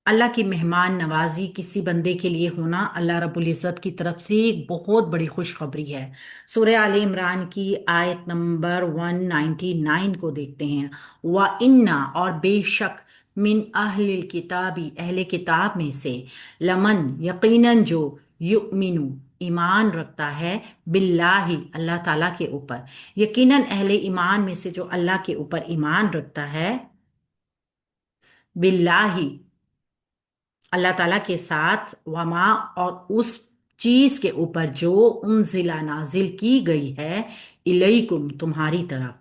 अल्लाह की मेहमान नवाजी किसी बंदे के लिए होना अल्लाह रब्बुल इज़्ज़त की तरफ से एक बहुत बड़ी खुशखबरी है। सूरह आले इमरान की आयत नंबर 199 को देखते हैं। व इन्ना, और बेशक, मिन अहलिल किताबी, अहले किताब में से, लमन, यकीनन जो, युमिनु, ईमान रखता है, बिल्लाही, अल्लाह ताला के ऊपर। यकीनन अहले ईमान में से जो अल्लाह के ऊपर ईमान रखता है, बिल्लाही, अल्लाह ताला के साथ, वमा, और उस चीज के ऊपर जो उनजिला, नाजिल की गई है, इलैकुम, तुम्हारी तरफ।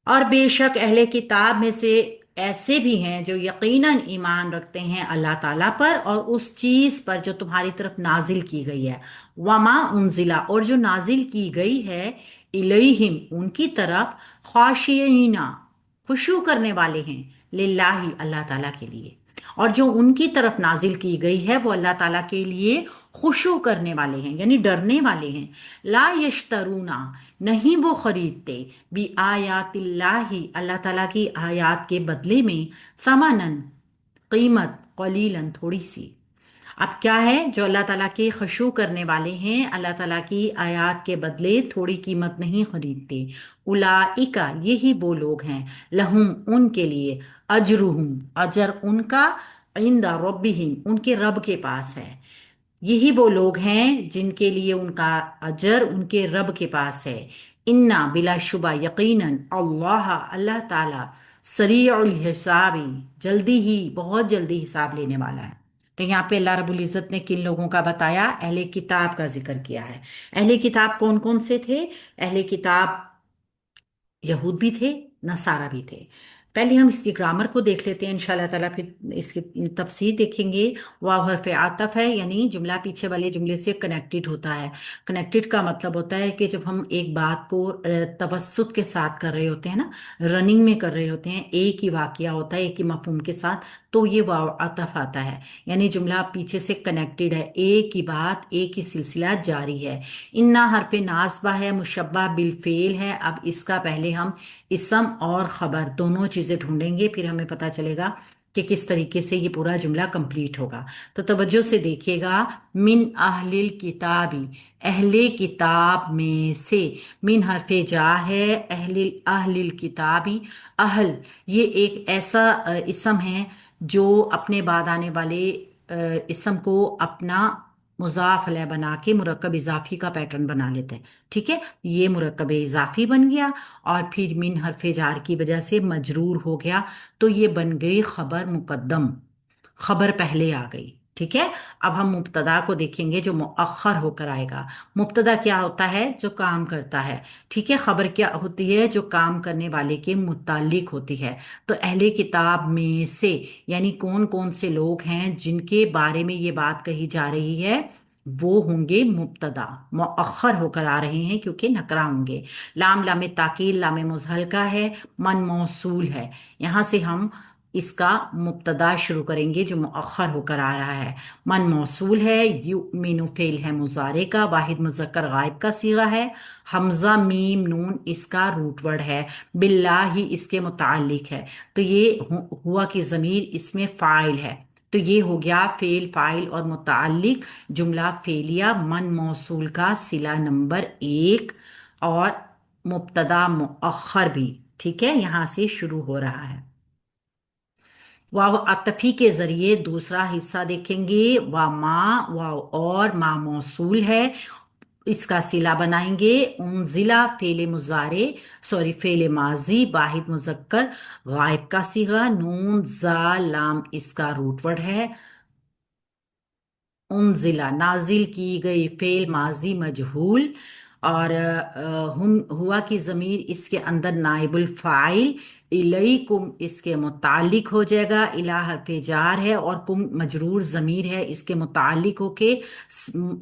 और बेशक अहले किताब में से ऐसे भी हैं जो यकीनन ईमान रखते हैं अल्लाह ताला पर और उस चीज पर जो तुम्हारी तरफ नाजिल की गई है। वमा उनजिला, और जो नाजिल की गई है, इलैहिम, उनकी तरफ, खाशियीना, खुशू करने वाले हैं, लिल्लाही, अल्लाह ताला के लिए। और जो उनकी तरफ नाजिल की गई है वो अल्लाह ताला के लिए खुशू करने वाले हैं, यानी डरने वाले हैं। ला यश्तरूना, नहीं वो खरीदते, बी आयातिल्लाही, अल्लाह ताला की आयात के बदले में, समनन, कीमत, कलीलन, थोड़ी सी। अब क्या है, जो अल्लाह ताला के खशू करने वाले हैं अल्लाह ताला की आयात के बदले थोड़ी कीमत नहीं खरीदते। उलाइका, यही वो लोग हैं, लहुम, उनके लिए, अजरुहुम, अजर उनका, इंदा रब्बिहिम, उनके रब के पास है। यही वो लोग हैं जिनके लिए उनका अजर उनके रब के पास है। इन्ना, बिलाशुबा, यकीनन, अल्लाह, अल्लाह ताला, सरीउल हिसाबी, जल्दी ही, बहुत जल्दी हिसाब लेने वाला है। तो यहाँ पे अल्लाह रब्बुल इज़्ज़त ने किन लोगों का बताया, अहले किताब का जिक्र किया है। अहले किताब कौन कौन से थे? अहले किताब यहूद भी थे, नसारा भी थे। पहले हम इसकी ग्रामर को देख लेते हैं इंशाल्लाह ताला, फिर इसकी तफसीर देखेंगे। वाव हरफ आतफ है, यानी जुमला पीछे वाले जुमले से कनेक्टेड होता है। कनेक्टेड का मतलब होता है कि जब हम एक बात को तवस्सुत के साथ कर रहे होते हैं ना, रनिंग में कर रहे होते हैं, एक ही वाकया होता है एक ही मफहूम के साथ, तो ये वाव आतफ आता है। यानी जुमला पीछे से कनेक्टेड है, एक ही बात, एक ही सिलसिला जारी है। इन्ना हरफ नासबा है, मुशब्बा बिल फेल है। अब इसका पहले हम इसम और खबर दोनों चीजें ढूंढेंगे, फिर हमें पता चलेगा कि किस तरीके से ये पूरा जुमला कंप्लीट होगा। तो तवज्जो से देखिएगा। मिन अहलिल किताबी, अहले किताब में से, मिन हरफे जा है, अहलिल, अहलिल किताबी, अहल, ये एक ऐसा इसम है जो अपने बाद आने वाले इसम को अपना मुजाफ अलैह बना के मुरक्कब इजाफी का पैटर्न बना लेते हैं। ठीक है, ये मुरक्कब इजाफी बन गया और फिर मिन हरफे जार की वजह से मजरूर हो गया, तो ये बन गई खबर मुकद्दम, खबर पहले आ गई। ठीक है, अब हम मुब्तदा को देखेंगे जो मुअख्खर होकर आएगा। मुब्तदा क्या होता है? जो काम करता है। ठीक है, खबर क्या होती है? जो काम करने वाले के मुतालिक होती है। तो अहले किताब में से, यानी कौन कौन से लोग हैं जिनके बारे में ये बात कही जा रही है, वो होंगे मुब्तदा, मुअख्खर होकर आ रहे हैं क्योंकि नकरा होंगे। लाम, लामे ताकीद, लामे मुजहल का है, मन मौसूल है। यहां से हम इसका मुब्तदा शुरू करेंगे जो मुअख्खर होकर आ रहा है। मन मौसूल है, युमिनु फेल है मुजारे का, वाहिद मुज़क्कर गायब का सीगा है, हमजा मीम नून इसका रूट वर्ड है, बिल्लाही इसके मुतालिक है। तो ये हुआ की ज़मीर इसमें फ़ाइल है। तो ये हो गया फेल, फाइल और मुतालिक, जुमला फेलिया मन मौसूल का सिला नंबर 1, और मुब्तदा मुअख्खर भी। ठीक है, यहां से शुरू हो रहा है। वाव अतफी के जरिए दूसरा हिस्सा देखेंगे। वा माँ, वाव और, माँ मौसूल है, इसका सिला बनाएंगे। उनजिला फेले मुजारे, सॉरी फेले माजी, वाहिद मुजक्कर गायब का सीगा, नून जा लाम इसका रूट वर्ड है। उनजिला नाजिल की गई, फेल माजी मजहूल, और हम हुआ की जमीर इसके अंदर नाइबुल फाइल, इलैकुम इसके मुतालिक हो जाएगा, इला हरफे जार है और कुम मजरूर जमीर है, इसके मुतालिक होके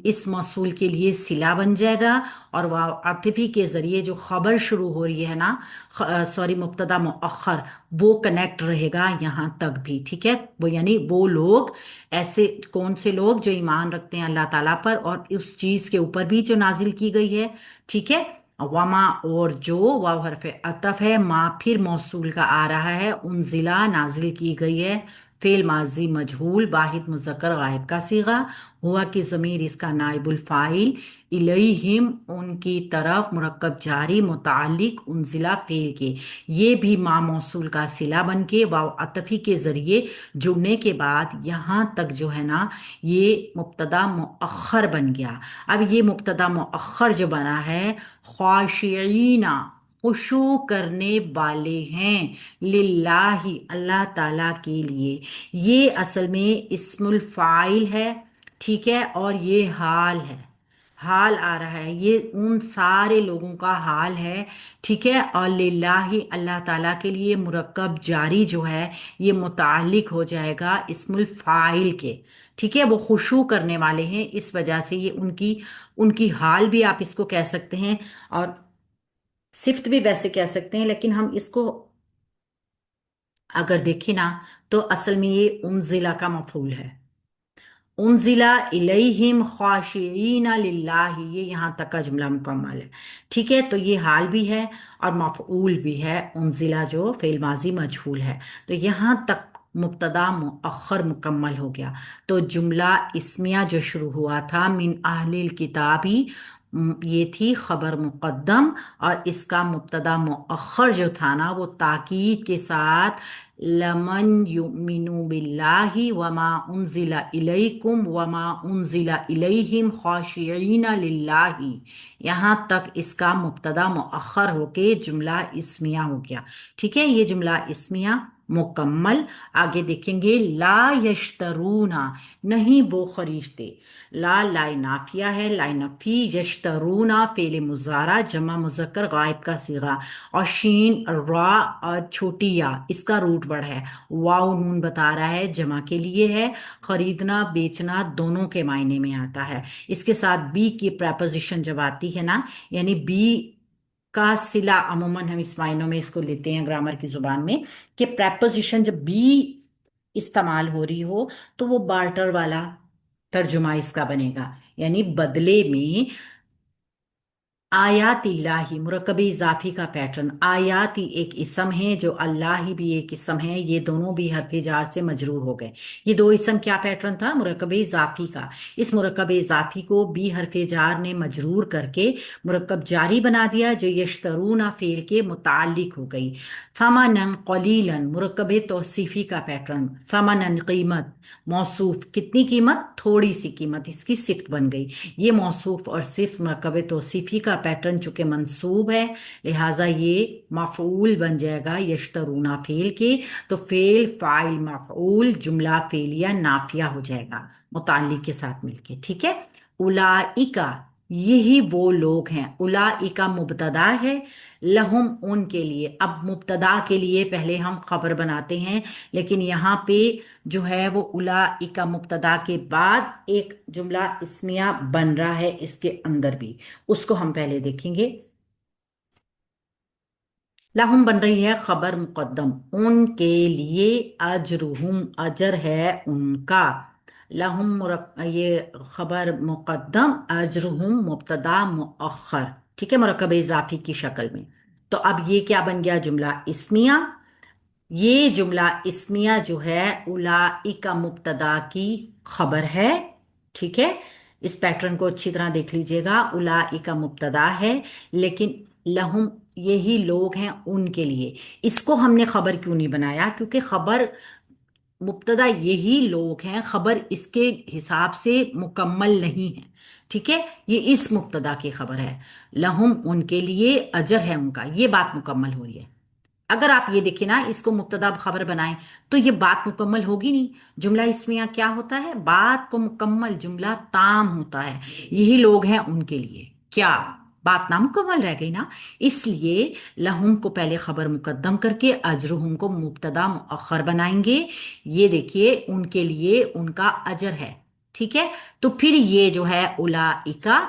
इस मौसूल के लिए सिला बन जाएगा। और वह आतिफी के जरिए जो खबर शुरू हो रही है ना, सॉरी मुब्तदा मुअख्खर, वो कनेक्ट रहेगा यहाँ तक भी। ठीक है, वो यानी वो लोग, ऐसे कौन से लोग जो ईमान रखते हैं अल्लाह ताला पर और उस चीज के ऊपर भी जो नाजिल की गई है। ठीक है, वमा, और जो, वाव हरफ अतफ है, माँ फिर मौसूल का आ रहा है, उन जिला नाजिल की गई है, फेल माजी मजहूल वाहिद मुज़क्कर गायब का सीगा। हुआ की ज़मीर इसका नाइबुल फ़ाइल। इलैहिम उनकी तरफ मुरक्कब जारी मुतालिक उनजिला फेल के, ये भी मा मौसूल का सिला बन के वाव अतफी के ज़रिए जुड़ने के बाद यहाँ तक जो है ना, ये मुब्तदा मुअख्खर बन गया। अब ये मुब्तदा मुअख्खर जो बना है, ख्वाशिईना खुशू करने वाले हैं, लिल्लाही अल्लाह ताला के लिए। ये असल में इस्मुल फाइल है, ठीक है, और ये हाल है, हाल आ रहा है, ये उन सारे लोगों का हाल है, ठीक है। और लिल्लाही अल्लाह ताला के लिए मुरक्कब जारी जो है, ये मुतालिक हो जाएगा इस्मुल फाइल के, ठीक है। वो खुशू करने वाले हैं, इस वजह से ये उनकी उनकी हाल भी आप इसको कह सकते हैं, और सिफ्त भी वैसे कह सकते हैं, लेकिन हम इसको अगर देखें ना, तो असल में ये उनजिला का मफूल है। उनजिला इलैहिम ख्वाशिईना लिल्लाही, ये यहाँ तक का जुमला मुकम्मल है, ठीक है। तो ये हाल भी है और मफऊल भी है, उनजिला जो फेल माजी मजहूल है। तो यहाँ तक मुब्तदा मुअख्खर मुकम्मल हो गया। तो जुमला इस्मिया जो शुरू हुआ था मिन अहलिल किताबी, ये थी खबर मुकद्दम, और इसका मुब्तदा मुअख्खर जो था ना, वो ताकीद के साथ लमन युमिनु बिल्लाहि वमा उनजिला इलैकुम वमा उनजिला इलैहिम खाशिईना लिल्लाहि, यहाँ तक इसका मुब्तदा मुअख्खर होके जुमला इस्मिया हो गया, ठीक है। ये जुमला इस्मिया मुकम्मल। आगे देखेंगे, ला यश्तरूना, नहीं वो खरीदते। ला लाए नाफिया है, लाए नफी, यश्तरूना फेल मुजारा जमा मुजक्कर गायब का सीगा, और शीन रा और छोटी या इसका रूट वर्ड है। वाव नून बता रहा है जमा के लिए है, खरीदना बेचना दोनों के मायने में आता है। इसके साथ बी की प्रपोजिशन जब आती है ना, यानी बी का सिला, अमूमन हम इस मायनों में इसको लेते हैं ग्रामर की जुबान में, कि प्रपोजिशन जब बी इस्तेमाल हो रही हो, तो वो बार्टर वाला तर्जुमा इसका बनेगा, यानी बदले में। आयातिल्लाही मुरकब इजाफी का पैटर्न, आयाती एक इसम है, जो अल्लाह भी एक इसम है, ये दोनों भी हरफ जार से मजरूर हो गए। ये दो इसम क्या पैटर्न था मुरकब इजाफी का, इस मुरकब इजाफी को बी हरफ जार ने मजरूर करके मुरकब जारी बना दिया, जो यश्तरूना फेल के मुतालिक हो गई। थमनन कलीलन मुरकब तौसीफी का पैटर्न, थमनन कीमत, मौसूफ कितनी कीमत, थोड़ी सी कीमत, इसकी सिफ्त बन गई। ये मौसूफ और सिर्फ मरकब तौसीफी का पैटर्न चूंकि मंसूब है, लिहाजा ये मफऊल बन जाएगा यश्तरूना फेल के। तो फेल फाइल मफऊल जुमला फेलिया नाफिया हो जाएगा मुताल्लिक के साथ मिलके, ठीक है। उलाइका, यही वो लोग हैं। उलाइका मुब्तदा है, लहुम उनके लिए। अब मुब्तदा के लिए पहले हम खबर बनाते हैं, लेकिन यहाँ पे जो है वो उलाइका मुब्तदा के बाद एक जुमला इस्मिया बन रहा है इसके अंदर भी, उसको हम पहले देखेंगे। लहुम बन रही है खबर मुकद्दम, उनके लिए, अजरुहुम अजर है उनका। लहुम ये खबर मुकद्दम, अजरुहुम मुब्तदा मुअख्खर, ठीक है, मुरकब इजाफी की शक्ल में। तो अब ये क्या बन गया, जुमला इस्मिया। ये जुमला इस्मिया जो है उलाइका मुब्तदा की खबर है, ठीक है। इस पैटर्न को अच्छी तरह देख लीजिएगा, उलाइका मुब्तदा है, लेकिन लहुम यही लोग हैं उनके लिए। इसको हमने खबर क्यों नहीं बनाया, क्योंकि खबर मुब्तदा यही लोग हैं, खबर इसके हिसाब से मुकम्मल नहीं है, ठीक है। ये इस मुब्तदा की खबर है, लहुम उनके लिए, अजर है उनका, ये बात मुकम्मल हो रही है। अगर आप ये देखें ना, इसको मुब्तदा खबर बनाएं, तो ये बात मुकम्मल होगी नहीं। जुमला इसमें यहाँ क्या होता है, बात को मुकम्मल जुमला ताम होता है। यही लोग हैं उनके लिए, क्या बात नामुकम्मल रह गई ना। इसलिए लहुम को पहले खबर मुकद्दम करके अजरुहुम को मुब्तदा मुअख्खर बनाएंगे। ये देखिए, उनके लिए उनका अजर है, ठीक है। तो फिर ये जो है उलाइका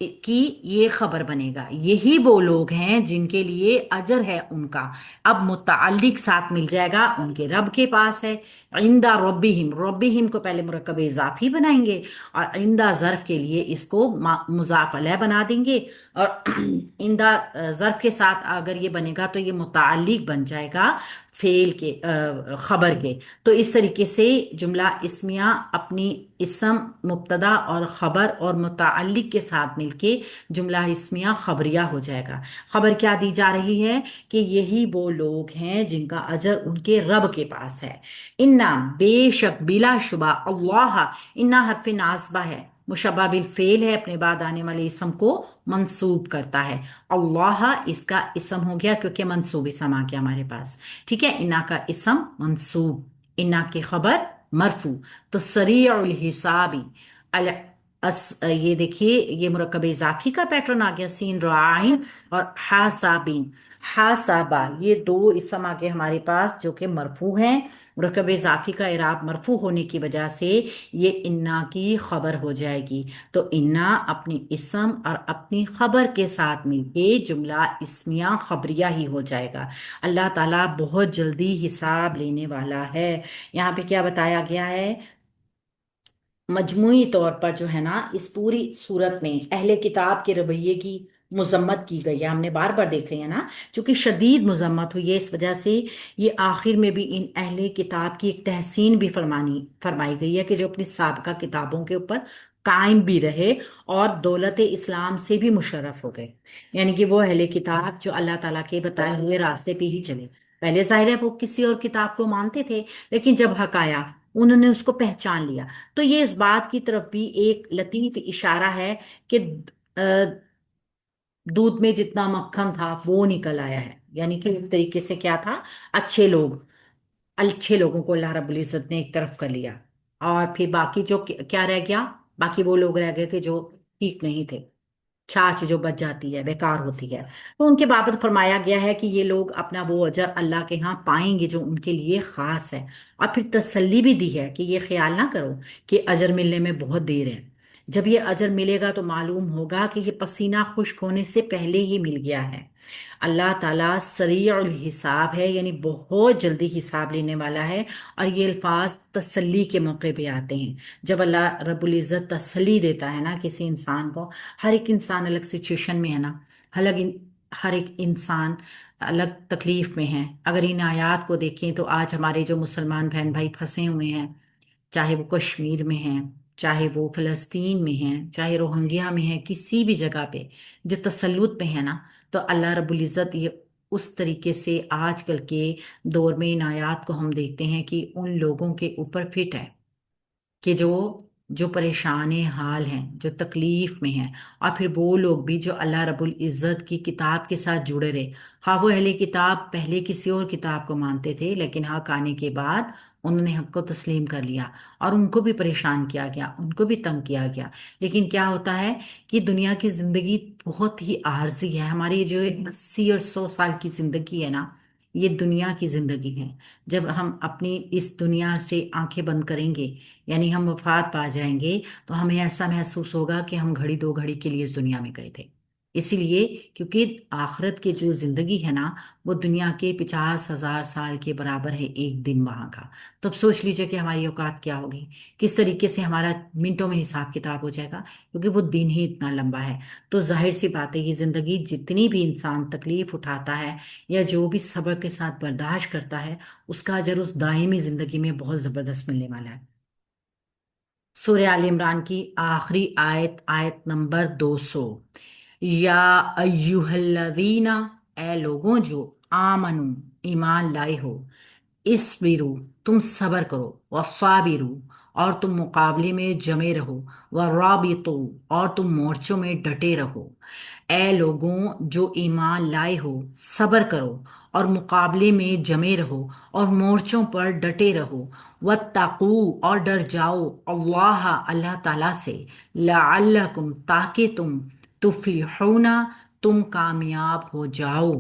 की ये खबर बनेगा, यही वो लोग हैं जिनके लिए अजर है उनका। अब मुताल्लिक साथ मिल जाएगा, उनके रब के पास है। इंदा रब्बिहिम, रब्बिहिम को पहले मुरक्कब इजाफी बनाएंगे, और इंदा ज़र्फ के लिए इसको मुज़ाफ अलैह बना देंगे, और इंदा ज़र्फ के साथ अगर ये बनेगा तो ये मुताल्लिक बन जाएगा فعل کے خبر کے، تو اس طریقے سے جملہ اسمیہ اپنی اسم، مبتدا اور خبر اور متعلق کے ساتھ مل کے جملہ اسمیہ خبریہ ہو جائے گا۔ خبر کیا دی جا رہی ہے کہ یہی وہ لوگ ہیں جن کا اجر ان کے رب کے پاس ہے۔ انا بے شک بلا شبہ، اللہ، انا حرف ناصبہ ہے، مشبہ بالفعل ہے، اپنے بعد آنے والے اسم کو منصوب کرتا ہے۔ اللہ اس کا اسم ہو گیا کیونکہ منصوب اسم آ گیا ہمارے پاس، ٹھیک ہے، انا کا اسم منصوب، انا کی خبر مرفوع۔ تو سریع الحسابی یہ دیکھیے، یہ مرکب اضافی کا پیٹرن آ گیا، سین رعائن اور حاسابین، حاسابہ، یہ دو اسم آگے ہمارے پاس جو کہ مرفوع ہیں۔ مرکب اضافی کا اعراب مرفوع ہونے کی وجہ سے یہ انا کی خبر ہو جائے گی، تو انا اپنی اسم اور اپنی خبر کے ساتھ مل کے جملہ اسمیہ خبریہ ہی ہو جائے گا۔ اللہ تعالیٰ بہت جلدی حساب لینے والا ہے۔ یہاں پہ کیا بتایا گیا ہے؟ مجموعی طور پر جو ہے نا، اس پوری صورت میں اہل کتاب کے رویے کی مذمت کی گئی ہے، ہم نے بار بار دیکھ رہے ہیں نا، چونکہ شدید مذمت ہوئی ہے، اس وجہ سے یہ آخر میں بھی ان اہل کتاب کی ایک تحسین بھی فرمائی گئی ہے کہ جو اپنی سابقہ کتابوں کے اوپر قائم بھی رہے اور دولت اسلام سے بھی مشرف ہو گئے، یعنی کہ وہ اہل کتاب جو اللہ تعالیٰ کے بتائے ہوئے راستے پہ ہی چلے۔ پہلے ظاہر ہے وہ کسی اور کتاب کو مانتے تھے، لیکن جب حق آیا انہوں نے اس کو پہچان لیا۔ تو یہ اس بات کی طرف بھی ایک لطیف اشارہ ہے کہ دودھ میں جتنا مکھن تھا وہ نکل آیا ہے، یعنی کہ ایک طریقے سے کیا تھا، اچھے لوگ، اچھے لوگوں کو اللہ رب العزت نے ایک طرف کر لیا، اور پھر باقی جو کیا رہ گیا، باقی وہ لوگ رہ گئے کہ جو ٹھیک نہیں تھے، چھاچ جو بچ جاتی ہے، بیکار ہوتی ہے، تو ان کے بابت فرمایا گیا ہے کہ یہ لوگ اپنا وہ اجر اللہ کے ہاں پائیں گے جو ان کے لیے خاص ہے۔ اور پھر تسلی بھی دی ہے کہ یہ خیال نہ کرو کہ اجر ملنے میں بہت دیر ہے، جب یہ اجر ملے گا تو معلوم ہوگا کہ یہ پسینہ خشک ہونے سے پہلے ہی مل گیا ہے۔ اللہ تعالیٰ سریع الحساب ہے، یعنی بہت جلدی حساب لینے والا ہے، اور یہ الفاظ تسلی کے موقع پہ آتے ہیں، جب اللہ رب العزت تسلی دیتا ہے نا کسی انسان کو۔ ہر ایک انسان الگ سچویشن میں ہے نا، ہر ایک انسان الگ تکلیف میں ہے۔ اگر ان آیات کو دیکھیں تو آج ہمارے جو مسلمان بہن بھائی پھنسے ہوئے ہیں، چاہے وہ کشمیر میں ہیں، چاہے وہ فلسطین میں ہیں، چاہے روہنگیا میں ہیں، کسی بھی جگہ پہ جو تسلط پہ ہے نا، تو اللہ رب العزت یہ اس طریقے سے آج کل کے دور میں ان آیات کو ہم دیکھتے ہیں کہ ان لوگوں کے اوپر فٹ ہے کہ جو پریشان حال ہیں، جو تکلیف میں ہیں، اور پھر وہ لوگ بھی جو اللہ رب العزت کی کتاب کے ساتھ جڑے رہے، خواہ وہ اہل کتاب پہلے کسی اور کتاب کو مانتے تھے لیکن حق آنے کے بعد انہوں نے حق کو تسلیم کر لیا، اور ان کو بھی پریشان کیا گیا، ان کو بھی تنگ کیا گیا، لیکن کیا ہوتا ہے کہ دنیا کی زندگی بہت ہی عارضی ہے۔ ہماری جو 80 اور 100 سال کی زندگی ہے نا، یہ دنیا کی زندگی ہے۔ جب ہم اپنی اس دنیا سے آنکھیں بند کریں گے، یعنی ہم وفات پا جائیں گے، تو ہمیں ایسا محسوس ہوگا کہ ہم گھڑی دو گھڑی کے لیے اس دنیا میں گئے تھے، اسی لیے کیونکہ آخرت کی جو زندگی ہے نا، وہ دنیا کے 50,000 سال کے برابر ہے ایک دن وہاں کا۔ تو اب سوچ لیجئے کہ ہماری اوقات کیا ہوگی، کس طریقے سے ہمارا منٹوں میں حساب کتاب ہو جائے گا، کیونکہ وہ دن ہی اتنا لمبا ہے۔ تو ظاہر سی بات ہے، یہ زندگی جتنی بھی انسان تکلیف اٹھاتا ہے یا جو بھی صبر کے ساتھ برداشت کرتا ہے، اس کا اجر اس دائمی زندگی میں بہت زبردست ملنے والا ہے۔ سورہ آل عمران کی آخری آیت، آیت نمبر 200، یا ایوہ الذین، اے لوگوں جو آمنو، ایمان لائے ہو، اسبرو، تم صبر کرو، وصابرو، اور تم مقابلے میں جمے رہو، ورابطو، اور تم مورچوں میں ڈٹے رہو۔ اے لوگوں جو ایمان لائے ہو، صبر کرو اور مقابلے میں جمے رہو اور مورچوں پر ڈٹے رہو، واتقو، اور ڈر جاؤ، اللہ تعالیٰ سے، لعلکم، تاکہ تم، تفلحون، تم کامیاب ہو جاؤ۔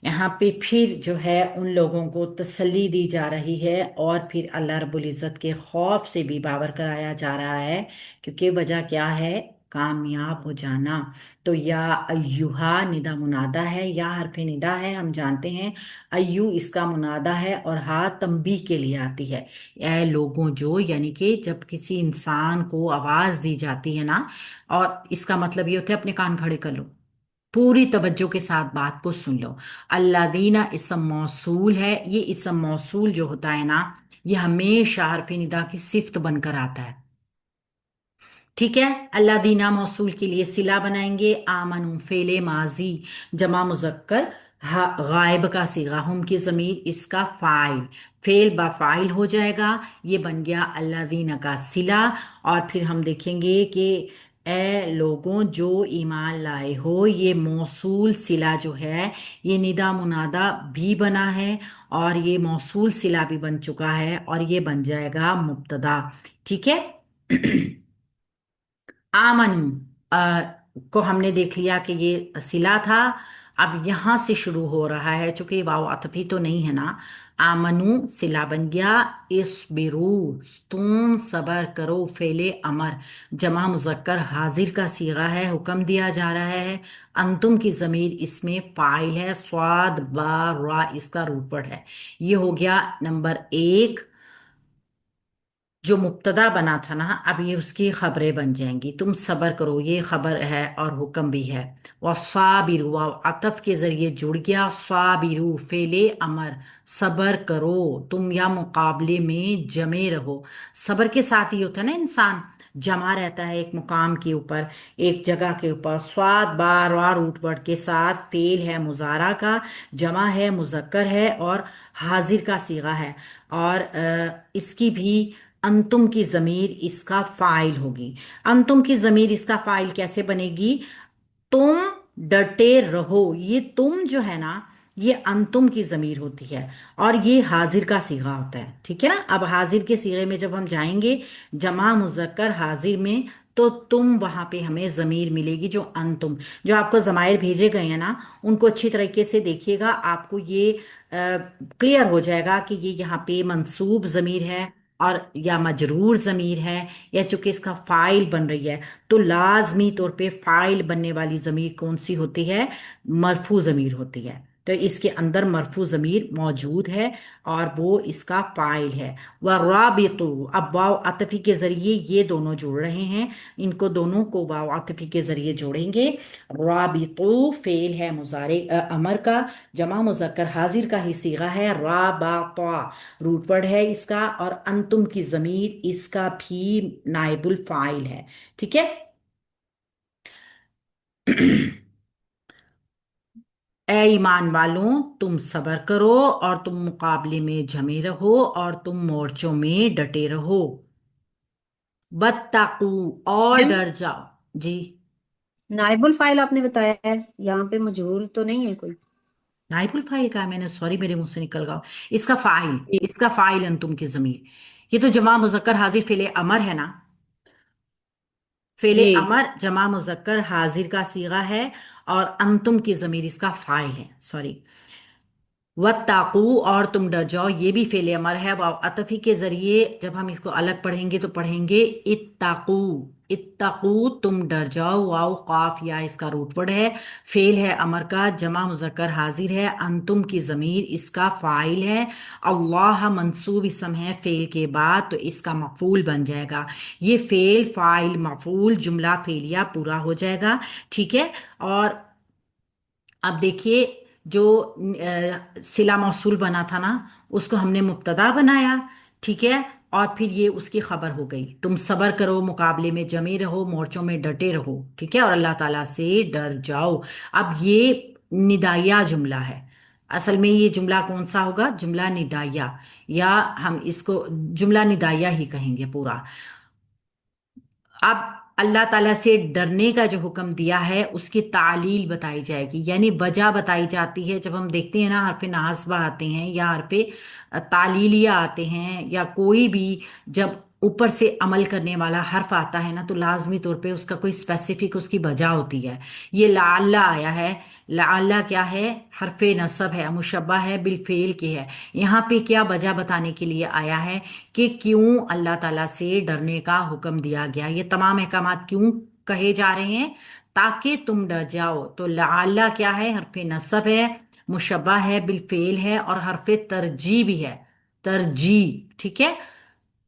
یہاں پہ پھر جو ہے ان لوگوں کو تسلی دی جا رہی ہے، اور پھر اللہ رب العزت کے خوف سے بھی باور کرایا جا رہا ہے، کیونکہ وجہ کیا ہے؟ کامیاب ہو جانا۔ تو یا ایوہا ندا منادا ہے، یا حرف ندا ہے، ہم جانتے ہیں ایو اس کا منادا ہے، اور ہا تنبیہ کے لیے آتی ہے۔ اے لوگوں جو، یعنی کہ جب کسی انسان کو آواز دی جاتی ہے نا، اور اس کا مطلب یہ ہوتا ہے اپنے کان کھڑے کر لو، पूरी तवज्जो के साथ बात को सुन लो। अल्लादीना इसम मौसूल है। ये इसम मौसूल जो होता है ना, ये हमेशा हरफ निदा की सिफ्त बनकर आता है। ठीक है। अल्लादीना मौसूल के लिए सिला बनाएंगे। आमनु फेले माजी जमा मुजक्कर गायब का सीगा हम की जमीर इसका फाइल, फेल बा फाइल हो जाएगा। ये बन गया अल्लादीना का सिला। और फिर हम देखेंगे कि ए लोगों जो ईमान लाए हो, ये मौसूल सिला जो है ये निदा मुनादा भी बना है, और ये मौसूल सिला भी बन चुका है, और ये बन जाएगा मुब्तदा। ठीक है। आमन को हमने देख लिया कि ये सिला था। अब यहां से शुरू हो रहा है, चूंकि वाव अतफी तो नहीं है ना। आमनु सिला बन गया। इस्बिरू तुम सबर करो, फेले अमर जमा मुजक्कर हाजिर का सीगा है, हुक्म दिया जा रहा है। अंतुम की जमीर इसमें फाइल है, स्वाद बा रा इसका रूट वर्ड है। ये हो गया नंबर एक। जो मुब्तदा बना था ना, अब ये उसकी खबरें बन जाएंगी। तुम सबर करो, ये खबर है और हुक्म भी है। वह साबिरु वाव अतफ के जरिए जुड़ गया। साबिरु फेले अमर सबर करो, तुम या मुकाबले में जमे रहो। सबर के साथ ही होता है ना, इंसान जमा रहता है एक मुकाम के ऊपर, एक जगह के ऊपर। स्वाद बार और रूट वर्ड के साथ, फेल है मुजारा का, जमा है मुजक्कर है, और हाजिर का सीगा है। और इसकी भी अंतुम की जमीर इसका फाइल होगी। अंतुम की जमीर इसका फाइल कैसे बनेगी? तुम डटे रहो, ये तुम जो है ना, ये अंतुम की जमीर होती है, और ये हाजिर का सीगा होता है। ठीक है ना। अब हाजिर के सीगे में जब हम जाएंगे जमा मुजक्कर हाजिर में, तो तुम वहां पे हमें जमीर मिलेगी जो अंतुम। जो आपको जमायर भेजे गए हैं ना, उनको अच्छी तरीके से देखिएगा, आपको ये क्लियर हो जाएगा कि ये यहाँ पे मंसूब जमीर है और या मजरूर जमीर है, या चूंकि इसका फाइल बन रही है, तो लाजमी तौर पे फाइल बनने वाली जमीर कौन सी होती है? मरफू जमीर होती है। तो इसके अंदर मरफू जमीर मौजूद है, और वो इसका फाइल है। वह राबितु, अब वाव अतफी के जरिए ये दोनों जुड़ रहे हैं, इनको दोनों को वाव अतफी के जरिए जोड़ेंगे। राबितु फेल है मुजारे अमर का, जमा मुजक्कर हाजिर का ही सीगा है। राबाता रूट वर्ड है इसका, और अंतुम की जमीर इसका भी नाइबुल फाइल है। ठीक है। ए ईमान वालों, तुम सबर करो और तुम मुकाबले में जमे रहो, और तुम मोर्चों में डटे रहो। वत्तकू और मैम, डर जाओ। जी। नाइबुल फाइल आपने बताया है, यहाँ पे मजहूल तो नहीं है कोई? नाइबुल फाइल का है मैंने, सॉरी मेरे मुंह से निकल गया। इसका फाइल, जी। इसका फाइल अंतुम की जमीर। ये तो जमा मुजक्कर हाजिर फेले अमर है ना। फेले जी। अमर जमा मुजक्कर हाजिर का सीगा है, और अंतुम की जमीर इसका फाइल है, सॉरी। वत्ताकू और तुम डर जाओ, ये भी फेले अमर है। वाव अतफी के जरिए जब हम इसको अलग पढ़ेंगे तो पढ़ेंगे इत्ताकू। इत्ताकू तुम डर जाओ, वाव काफ या इसका रूट वर्ड है। फेल है अमर का, जमा मुजक्कर हाजिर है, अंतुम की जमीर इसका फाइल है। अल्लाह मंसूब इसम है फेल के बाद, तो इसका मफूल बन जाएगा। ये फेल फाइल मफूल जुमला फेलिया पूरा हो जाएगा। ठीक है। और अब देखिए, जो सिला मौसूल बना था ना, उसको हमने मुब्तदा बनाया। ठीक है। और फिर ये उसकी खबर हो गई। तुम सबर करो, मुकाबले में जमे रहो, मोर्चों में डटे रहो। ठीक है। और अल्लाह ताला से डर जाओ। अब ये निदाया जुमला है। असल में ये जुमला कौन सा होगा? जुमला निदाया, या हम इसको जुमला निदाया ही कहेंगे पूरा। अब अल्लाह ताला से डरने का जो हुक्म दिया है उसकी तालील बताई जाएगी, यानी वजह बताई जाती है। जब हम देखते हैं ना हरफ नास्बा आते हैं या हरफ तालीलिया आते हैं, या कोई भी जब ऊपर से अमल करने वाला हर्फ आता है ना, तो लाजमी तौर पे उसका कोई स्पेसिफिक उसकी वजह होती है। ये लाअल्ला आया है। लाअल्ला क्या है? हरफ नसब है, मुशब्बा है, बिलफेल के है। यहाँ पे क्या वजह बताने के लिए आया है कि क्यों अल्लाह ताला से डरने का हुक्म दिया गया। ये तमाम अहकामात क्यों कहे जा रहे हैं? ताकि तुम डर जाओ। तो लाअल्ला क्या है? हरफ नसब है, मुशब्बा है, बिलफेल है, और हरफ तरजी भी है। तरजी। ठीक है।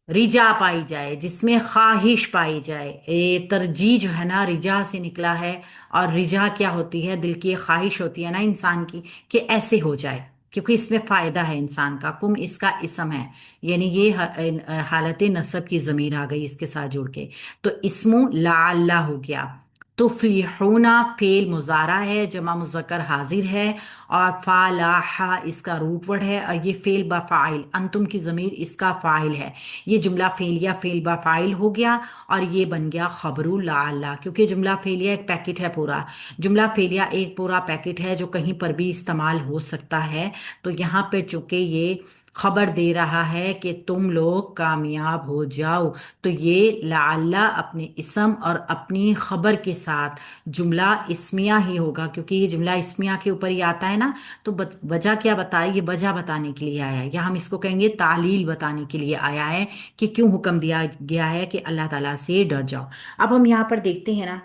रिजा पाई जाए, जिसमें ख्वाहिश पाई जाए। ये तरजीह जो है ना रिजा से निकला है। और रिजा क्या होती है? दिल की एक ख्वाहिश होती है ना इंसान की, कि ऐसे हो जाए, क्योंकि इसमें फायदा है इंसान का। कुम इसका इसम है, यानी ये हालत नसब की जमीर आ गई इसके साथ जुड़ के। तो इसमु लाअल्ला हो गया। तुफलिहूना फेल मुजारा है, जमा मुज़क्कर हाजिर है। और फालाहा इसका रूट वर्ड है, और ये फेल बा फाइल, अंतुम की ज़मीर इसका फाइल है। ये जुमला फेलिया फेल बा फाइल हो गया। और ये बन गया खबरू ला, क्योंकि जुमला फेलिया एक पैकेट है पूरा। जुमला फेलिया एक पूरा पैकेट है जो कहीं पर भी इस्तेमाल हो सकता है। तो यहाँ पे चूंकि ये खबर दे रहा है कि तुम लोग कामयाब हो जाओ, तो ये लाअल्ला अपने इसम और अपनी खबर के साथ जुमला इस्मिया ही होगा, क्योंकि ये जुमला इस्मिया के ऊपर ही आता है ना। तो वजह क्या बताए? ये वजह बताने के लिए आया है, या हम इसको कहेंगे तालील बताने के लिए आया है कि क्यों हुक्म दिया गया है कि अल्लाह ताला से डर जाओ। अब हम यहाँ पर देखते हैं ना,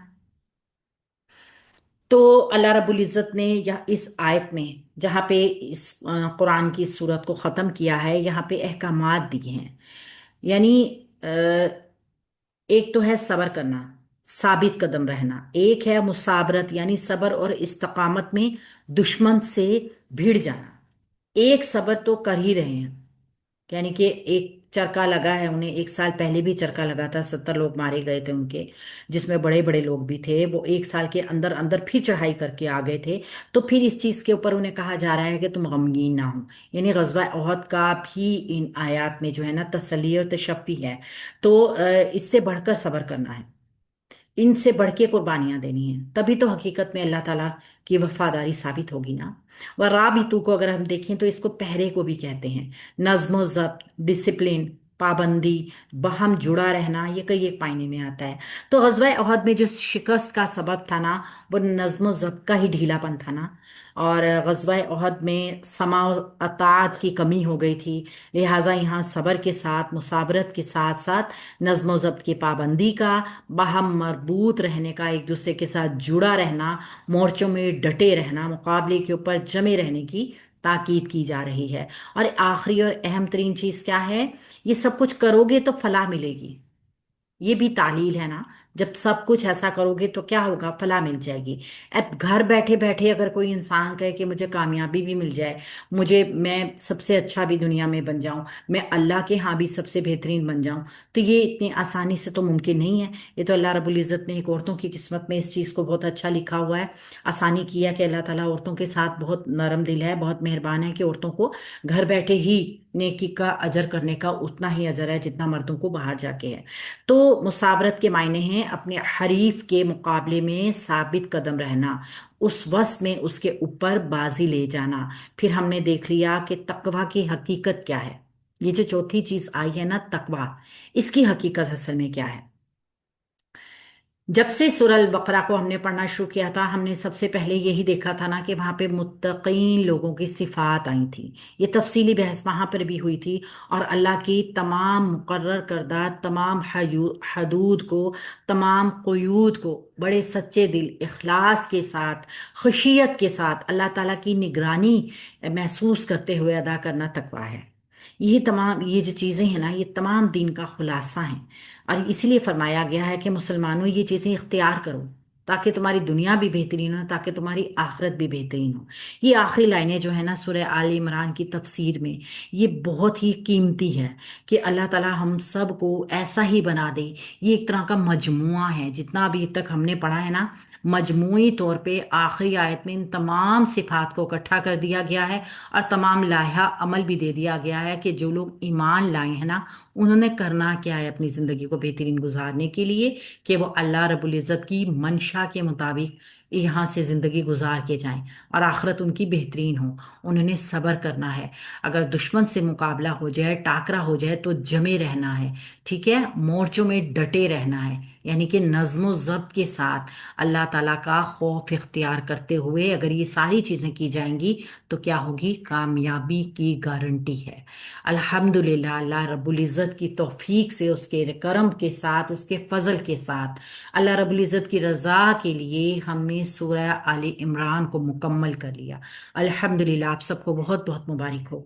तो अल्लाह रब्बुल इज़्ज़त ने यह इस आयत में जहाँ पे इस कुरान की सूरत को ख़त्म किया है, यहाँ पे अहकामात दिए हैं। यानी अ, एक तो है सब्र करना, साबित कदम रहना। एक है मुसाबरत, यानी सब्र और इस्तकामत में दुश्मन से भिड़ जाना। एक सब्र तो कर ही रहे हैं, यानी कि एक चरका लगा है उन्हें, एक साल पहले भी चरका लगा था, 70 लोग मारे गए थे उनके, जिसमें बड़े बड़े लोग भी थे। वो एक साल के अंदर अंदर फिर चढ़ाई करके आ गए थे। तो फिर इस चीज के ऊपर उन्हें कहा जा रहा है कि तुम गमगीन ना हो। यानी गजवा ओहद का भी इन आयात में जो है ना तसल्ली और तशफ़ी है। तो इससे बढ़कर सब्र करना है, इनसे बढ़ के कुर्बानियां देनी है, तभी तो हकीकत में अल्लाह ताला की वफादारी साबित होगी ना। व राबितू को अगर हम देखें तो इसको पहरे को भी कहते हैं। नज्म व जब्त, डिसिप्लिन, पाबंदी, बहम जुड़ा रहना, ये कई एक मायने में आता है। तो गजवा अहद में जो शिकस्त का सबब था ना, वो नज्म व जब्त का ही ढीलापन था ना। और गजवा अहद में समा और अताअत की कमी हो गई थी। लिहाजा यहाँ सब्र के साथ, मुसाबरत के साथ साथ नज्म व जब्त की पाबंदी का, बाहम मरबूत रहने का, एक दूसरे के साथ जुड़ा रहना, मोर्चों में डटे रहना, मुकाबले के ऊपर जमे रहने की ताकीद की जा रही है। और आखिरी और अहम तरीन चीज क्या है? ये सब कुछ करोगे तो फलाह मिलेगी। ये भी तालील है ना। जब सब कुछ ऐसा करोगे तो क्या होगा? फलाह मिल जाएगी। अब घर बैठे बैठे अगर कोई इंसान कहे कि मुझे कामयाबी भी मिल जाए, मुझे मैं सबसे अच्छा भी दुनिया में बन जाऊं, मैं अल्लाह के यहाँ भी सबसे बेहतरीन बन जाऊं, तो ये इतनी आसानी से तो मुमकिन नहीं है। ये तो अल्लाह रब्बुल इज़्ज़त ने एक औरतों की किस्मत में इस चीज़ को बहुत अच्छा लिखा हुआ है, आसानी किया कि अल्लाह ताला औरतों के साथ बहुत नरम दिल है, बहुत मेहरबान है, कि औरतों को घर बैठे ही नेकी का अजर करने का उतना ही अजर है जितना मर्दों को बाहर जाके है। तो मुसावरत के मायने हैं अपने हरीफ के मुकाबले में साबित कदम रहना, उस वक्त में उसके ऊपर बाजी ले जाना। फिर हमने देख लिया कि तकवा की हकीकत क्या है। ये जो चौथी चीज आई है ना, तकवा, इसकी हकीकत असल में क्या है? जब से सूरह अल बकरा को हमने पढ़ना शुरू किया था, हमने सबसे पहले यही देखा था ना कि वहाँ पे मुत्तकीन लोगों की सिफात आई थी। ये तफसीली बहस वहाँ पर भी हुई थी। और अल्लाह की तमाम मुकर्रर करदा तमाम हदूद को, तमाम क़ुयूद को बड़े सच्चे दिल, इखलास के साथ, खशियत के साथ अल्लाह ताला की निगरानी महसूस करते हुए अदा करना तकवा है। ये तमाम ये जो चीज़ें हैं ना, ये तमाम दीन का खुलासा है। और इसलिए फरमाया गया है कि मुसलमानों ये चीज़ें इख्तियार करो, ताकि तुम्हारी दुनिया भी बेहतरीन हो, ताकि तुम्हारी आखिरत भी बेहतरीन हो। ये आखिरी लाइनें जो है ना सूरह आल इमरान की तफसीर में, ये बहुत ही कीमती है, कि अल्लाह ताला हम सब को ऐसा ही बना दे। ये एक तरह का मजमुआ है, जितना अभी तक हमने पढ़ा है ना, मजमुई तौर पे आखिरी आयत में इन तमाम सिफात को इकट्ठा कर दिया गया है। और तमाम लाहा अमल भी दे दिया गया है कि जो लोग ईमान लाए हैं ना, उन्होंने करना क्या है अपनी ज़िंदगी को बेहतरीन गुजारने के लिए, कि वो अल्लाह रब्बुल इज़्ज़त की मंशा के मुताबिक यहाँ से ज़िंदगी गुजार के जाएं और आखिरत उनकी बेहतरीन हो। उन्होंने सब्र करना है। अगर दुश्मन से मुकाबला हो जाए, टाकरा हो जाए, तो जमे रहना है। ठीक है, मोर्चों में डटे रहना है, यानी कि नज़्म ज़ब्त के साथ अल्लाह ताला का खौफ इख्तियार करते हुए अगर ये सारी चीज़ें की जाएंगी, तो क्या होगी? कामयाबी की गारंटी है। अल्हम्दुलिल्लाह, अल्लाह रब्बुल इज़्ज़त की तौफीक से, उसके करम के साथ, उसके फजल के साथ, अल्लाह रब्बुल इज़्ज़त की रज़ा के लिए हमने सूरह आले इमरान को मुकम्मल कर लिया। अल्हम्दुलिल्लाह, आप सबको बहुत बहुत मुबारक हो।